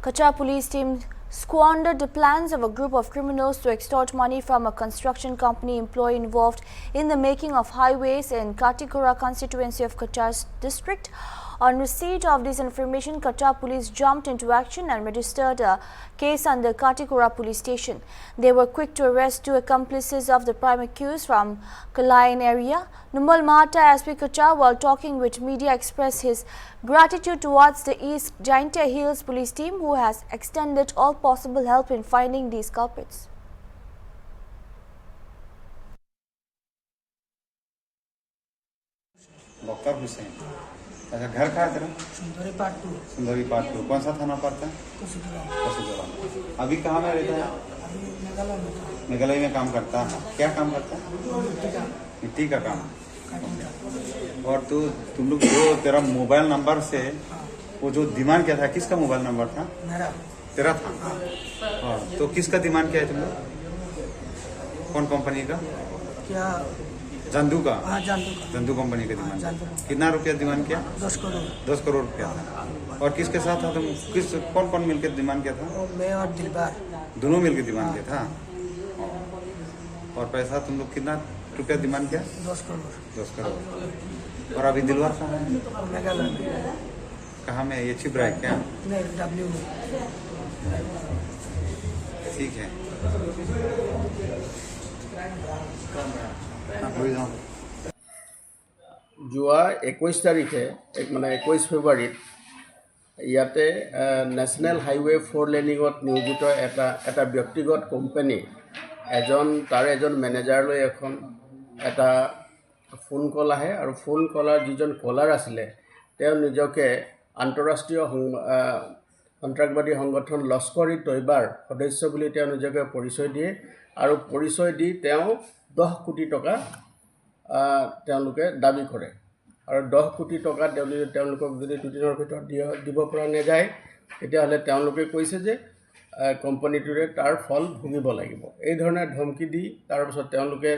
Kachra police team squandered the plans of a group of criminals to extort money from a construction company employee involved in the making of highways in Katikura constituency of Kachra district. On receipt of this information, Kachra police jumped into action and registered a case under Katikura police station. They were quick to arrest two accomplices of the prime accused from Kalayan area. Numal Mahata SP Kachra, while talking with media, expressed his gratitude towards the East Jaintia Hills police team who has extended all possible help in finding these culprits. Doctor Hussain, अच्छा घर कहाँ है तेरा? सुंदरी part 2। सुंदरी part 2 कौन सा थाना पड़ता है? कसुदरा। अभी कहाँ में रहता है? अभी मेघालय में काम करता है। क्या काम करता है? मिट्टी का काम। और तुम लोग जो तेरा मोबाइल नंबर से वो जो डिमांड किया था, किसका मोबाइल नंबर था? मेरा। तेरा था। हाँ, तो किसका डिमांड किया है तुम लोग? कौन कंपनी का? क्या? जंदू का। हाँ, जंदू का। जंदू कंपनी का डिमांड। जंदू। कितना रुपया डिमांड किया? 10 करोड़। 10 करोड़ रुपया था। और किसके साथ था तुम? कौन कौन मिलकर डिमांड किया था? मैं और दिलबार दोनों मिलकर डिमांड किया था। और पैसा तुम लोग कितना रुपया डिमांड किया? 10 करोड़। 10 करोड़। और अभी दिलवार कहाँ है? मेघालय में। कहाँ में? ये छिप रहा है क्या? नहीं, डब्ल्यू में। ठीक है। যোৱা 21 তাৰিখে মানে 21 ফেব্ৰুৱাৰীত ইয়াতে নেশ্যনেল হাইৱে 4 লেনিঙত নিয়োজিত এটা ব্যক্তিগত কোম্পানী তাৰে এজন মেনেজাৰলৈ এটা ফোন কল আহে আৰু ফোন কলাৰ যিজন কলাৰ আছিলে তেওঁ নিজকে আন্তঃৰাষ্ট্ৰীয় সন্ত্ৰাসবাদী সংগঠন লস্কৰ-ই তৈবাৰ সদস্য বুলি তেওঁ নিজকে পৰিচয় দিয়ে আৰু পৰিচয় দি তেওঁ 10 কোটি টকা তেওঁলোকে দাবী কৰে আৰু 10 কোটি টকা তেওঁলোকক যদি দুদিনৰ ভিতৰত দিব পৰা নাযায় তেতিয়াহ'লে তেওঁলোকে কৈছে যে কোম্পানীটোৰে তাৰ ফল ভুগিব লাগিব। এই ধৰণে ধমকি দি তাৰপিছত তেওঁলোকে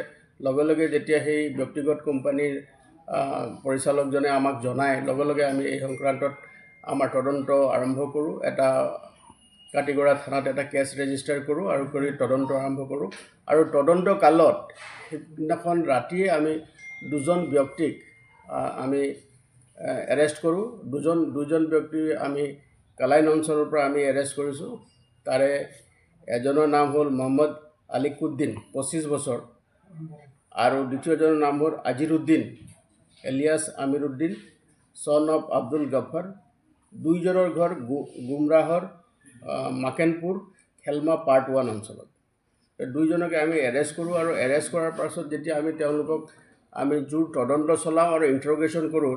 লগে লগে যেতিয়া সেই ব্যক্তিগত কোম্পানীৰ পৰিচালকজনে আমাক জনায় লগে লগে আমি এই সংক্ৰান্তত আমাৰ তদন্ত আৰম্ভ কৰোঁ। এটা কাটিগড়া থানাত এটা কেছ ৰেজিষ্টাৰ কৰোঁ আৰু কৰি তদন্ত আৰম্ভ কৰোঁ আৰু তদন্ত কালত সেইদিনাখন ৰাতিয়ে আমি দুজন ব্যক্তিক আমি এৰেষ্ট কৰোঁ। দুজন ব্যক্তি আমি কালাইন অঞ্চলৰ পৰা আমি এৰেষ্ট কৰিছোঁ। তাৰে এজনৰ নাম হ'ল মোহাম্মদ আলিকুদ্দিন 25 বছৰ আৰু দ্বিতীয়জনৰ নাম হ'ল আজিৰুদ্দিন এলিয়াছ আমিৰুদ্দিন son of আব্দুল গফৰ। দুইজনৰ ঘৰ গুমৰাহৰ মাকেনপুৰ খেলমা পাৰ্ট 1 অঞ্চলত। দুইজনকে আমি এৰেষ্ট কৰোঁ আৰু এৰেষ্ট কৰাৰ পাছত যেতিয়া আমি তেওঁলোকক আমি জোৰ তদন্ত চলাওঁ আৰু ইণ্টাৰগেশ্যন কৰোঁ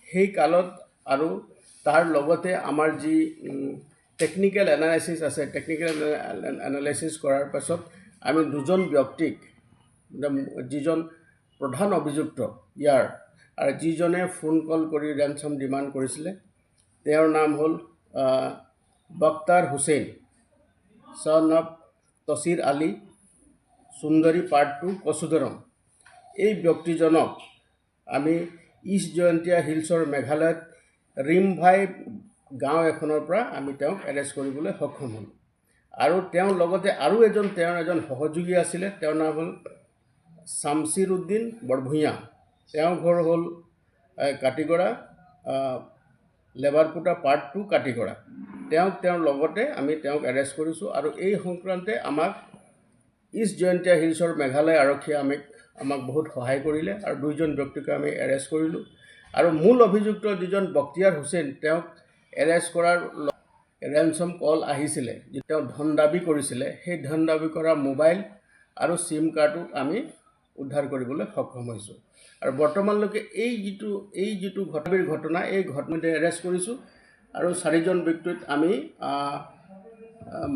সেই কালত আৰু তাৰ লগতে আমাৰ যি টেকনিকেল এনালাইচিছ আছে টেকনিকেল এনালাইচিছ কৰাৰ পাছত আমি দুজন ব্যক্তিক যিজন প্ৰধান অভিযুক্ত ইয়াৰ আৰু যিজনে ফোন কল কৰি ৰেনচম ডিমাণ্ড কৰিছিলে তেওঁৰ নাম হ'ল Bakhtar Hussain son of Tasir Ali Sundari part 2 Kachudaram. এই ব্যক্তিজনক আমি ইষ্ট জয়ন্তীয়া হিলছৰ মেঘালয়ত ৰিমভাই গাঁও এখনৰ পৰা আমি তেওঁক এৰেষ্ট কৰিবলৈ সক্ষম হ'লোঁ আৰু তেওঁৰ লগতে আৰু তেওঁৰ এজন সহযোগী আছিলে। তেওঁৰ নাম হ'ল শামছিৰ উদ্দিন বৰভূঞা। তেওঁৰ ঘৰ হ'ল কাটিগড়া লেবাৰপুটা পাৰ্ট 2 কাটিগড়া। তেওঁৰ লগতে আমি তেওঁক এৰেষ্ট কৰিছোঁ আৰু এই সংক্ৰান্তে আমাক ইষ্ট জয়ন্তীয়া হিলছৰ মেঘালয় আৰক্ষীয়ে আমাক বহুত সহায় কৰিলে আৰু দুইজন ব্যক্তিক আমি এৰেষ্ট কৰিলোঁ আৰু মূল অভিযুক্ত যিজন বক্তিয়াৰ হুছেইন তেওঁক এৰেষ্ট কৰাৰ ৰেনচম কল আহিছিলে যে তেওঁ ধন দাবী কৰিছিলে সেই ধন দাবী কৰা মোবাইল আৰু সিম কাৰ্ডো আমি উদ্ধাৰ কৰিবলৈ সক্ষম হৈছোঁ আৰু বৰ্তমানলৈকে এই যিটো ঘটনা এই ঘটনাতে এৰেষ্ট কৰিছোঁ আৰু 4জন ব্যক্তিক আমি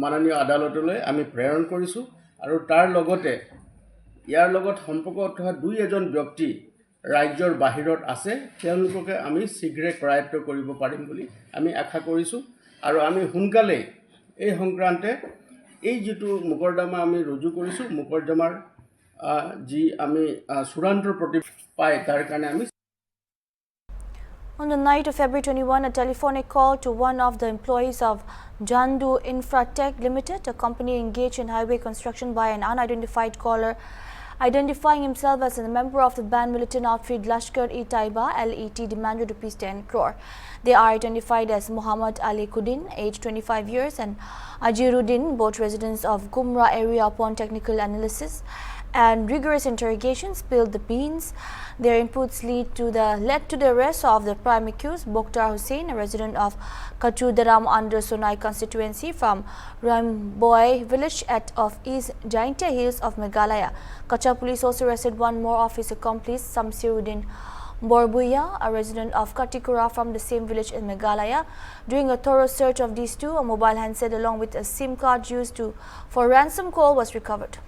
মাননীয় আদালতলৈ আমি প্ৰেৰণ কৰিছোঁ আৰু তাৰ লগতে ইয়াৰ লগত সম্পৰ্ক থকা এজন ব্যক্তি ৰাজ্যৰ বাহিৰত আছে তেওঁলোককে আমি শীঘ্ৰে কৰায়ত্ব কৰিব পাৰিম বুলি আমি আশা কৰিছোঁ আৰু আমি সোনকালে এই সংক্ৰান্তে এই যিটো মোকৰ্দমা আমি ৰুজু কৰিছোঁ মোকৰ্দমাৰ যি আমি চূড়ান্ত প্ৰতি পাই তাৰ কাৰণে আমি On the night of February 21, a telephonic call to one of the employees of Jandu Infratech Limited, a company engaged in highway construction, by an unidentified caller, identifying himself as a member of the banned militant outfit Lashkar-e-Taiba (LET), demanded Rs 10 crore. They are identified as Muhammad Ali Kudin, age 25 years, and Ajiruddin, both residents of Gumra area. Upon technical analysis and rigorous interrogation, spilled the beans. Their inputs led to the arrest of the prime accused, Bokhtar Hussain, a resident of Kachudaram under Sonai constituency from Ramboy village of East Jaintia Hills of Meghalaya. Kachar police also arrested one more of his accomplice, Samsiruddin Borbuya, a resident of Katikura from the same village in Meghalaya. During a thorough search of these two, a mobile handset along with a SIM card used for ransom call was recovered.